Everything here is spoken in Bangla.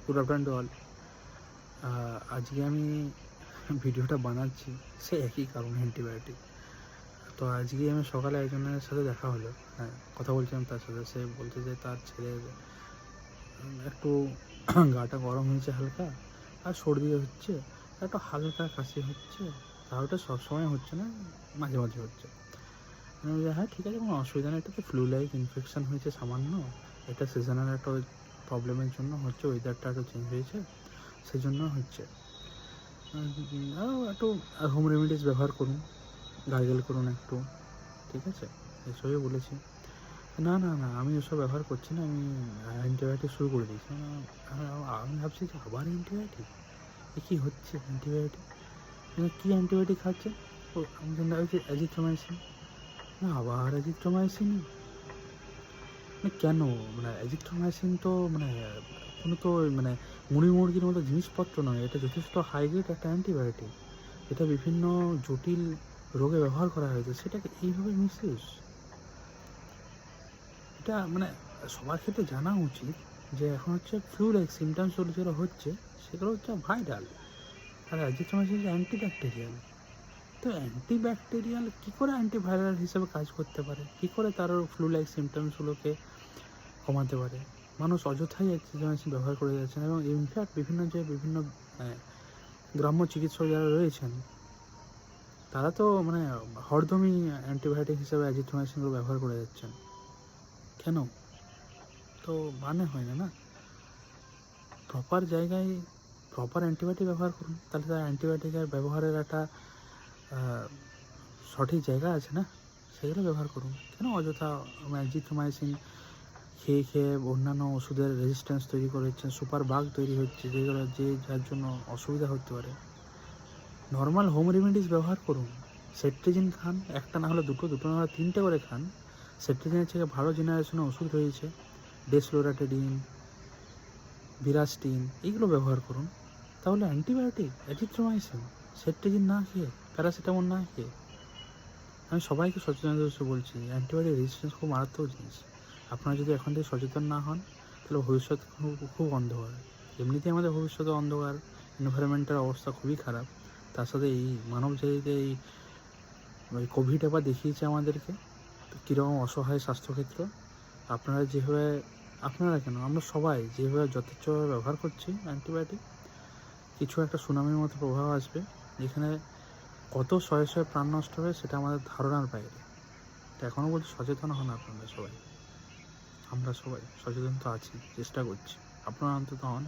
Good afternoon to all. আজকে আমি ভিডিওটা বানাচ্ছি সে একই কারণ, অ্যান্টিবায়োটিক। তো আজকে আমি সকালে একজনের সাথে দেখা হলো, হ্যাঁ কথা বলছিলাম তার সাথে। সে বলছে যে তার ছেলের একটু গাটা গরম হয়েছে হালকা, আর সর্দি হচ্ছে, আর একটু হালকা কাশি হচ্ছে। তাও ওটা সবসময় হচ্ছে না, মাঝে মাঝে হচ্ছে। আমি বলছি হ্যাঁ ঠিক আছে, কোনো অসুবিধা নেই, এটা তো ফ্লু লাইক ইনফেকশান হয়েছে সামান্য, এটা সিজনাল একটা প্রবলেমের জন্য হচ্ছে, ওয়েদারটা একটু চেঞ্জ হয়েছে সেই জন্য হচ্ছে। একটু হোম রেমিডিস ব্যবহার করুন, গার্গেল করুন একটু, ঠিক আছে, এসবই বলেছি। না না না, আমি ওসব ব্যবহার করছি না, আমি অ্যান্টিবায়োটিক শুরু করে দিয়েছি। আমি ভাবছি যে আবার অ্যান্টিবায়োটিক, এ কী হচ্ছে অ্যান্টিবায়োটিক, কী অ্যান্টিবায়োটিক খাচ্ছে? ও আমি জানতে পারছি অ্যাজিথ্রোমাইসিন। না আবার অ্যাজিথ্রোমাইসিন, মানে কেন? মানে অ্যাজিথ্রোমাইসিন তো মানে কোনো তো মানে মুড়ি মুরগির মতো জিনিসপত্র নয়, এটা যথেষ্ট হাইগ্রেড একটা অ্যান্টিবায়োটিক। এটা বিভিন্ন জটিল রোগে ব্যবহার করা হয়েছে, সেটাকে এইভাবে মিসইউজ, এটা মানে সবার ক্ষেত্রে জানা উচিত যে এখন হচ্ছে ফ্লু লাইক সিমটমসগুলো যেগুলো হচ্ছে সেগুলো হচ্ছে ভাইরাল, আর অ্যাজিথ্রোমাইসিন হচ্ছে অ্যান্টিব্যাকটেরিয়াল। তো অ্যান্টিব্যাকটেরিয়াল কী করে অ্যান্টিভাইরাল হিসেবে কাজ করতে পারে, কী করে তার ফ্লু লাইক সিমটমসগুলোকে কমাতে পারে? মানুষ অযথাই অ্যাজিথ্রোমাইসিন ব্যবহার করে যাচ্ছেন, এবং ইনফ্যাক্ট বিভিন্ন গ্রাম্য চিকিৎসক যারা রয়েছেন তারা তো মানে হরদমই অ্যান্টিবায়োটিক হিসেবে অ্যাজিথ্রোমাইসিনগুলো ব্যবহার করে যাচ্ছেন। কেন? তো মানে হয় না না। প্রপার জায়গায় প্রপার অ্যান্টিবায়োটিক ব্যবহার করুন, তাহলে তার অ্যান্টিবায়োটিকের ব্যবহারের একটা সঠিক জায়গা আছে না, সেগুলো ব্যবহার করুন। কেন অযথা অ্যাজিথ্রোমাইসিন খেয়ে খেয়ে অন্যান্য ওষুধের রেজিস্ট্যান্স তৈরি করেছেন, সুপার বাগ তৈরি হচ্ছে, যেগুলো যার জন্য অসুবিধা হতে পারে। নর্মাল হোম রেমেডিস ব্যবহার করুন। সেট্রিজিন খান, একটা না হলে দুটো না হলে 3টে করে খান। সেট্রিজিনের থেকে ভালো জেনারেশনের ওষুধ রয়েছে, ডেসলোরাটেডিন, বিরাস্টিন, এইগুলো ব্যবহার করুন। তাহলে অ্যান্টিবায়োটিক অ্যাজিথ্রোমাইসিন, সেট্রিজিন না খেয়ে, প্যারাসিটামল না খেয়ে। আমি সবাইকে সচেতনতা বলছি, অ্যান্টিবায়োটিক রেজিস্ট্যান্স খুব মারাত্মক জিনিস। আপনারা যদি এখন থেকে সচেতন না হন তাহলে ভবিষ্যৎ খুব অন্ধকার। এমনিতেই আমাদের ভবিষ্যতে অন্ধকার, এনভায়রনমেন্টের অবস্থা খুবই খারাপ, তার সাথে এই মানব জাতিতে ওই কোভিড একবার দেখিয়েছে আমাদেরকে কীরকম অসহায় স্বাস্থ্যক্ষেত্র। আপনারা যেভাবে, আপনারা কেন আমরা সবাই যেভাবে যথেচ্ছভাবে ব্যবহার করছি অ্যান্টিবায়োটিক, কিছু একটা সুনামির মতো প্রভাব আসবে, যেখানে কত শয়ে শয়ে প্রাণ নষ্ট হবে সেটা আমাদের ধারণার বাইরে। তো এখনও বলছি সচেতন হন আপনারা সবাই, আমরা সবাই সচেতন তো আছি, চেষ্টা করছি, আপনারা অন্তত হন।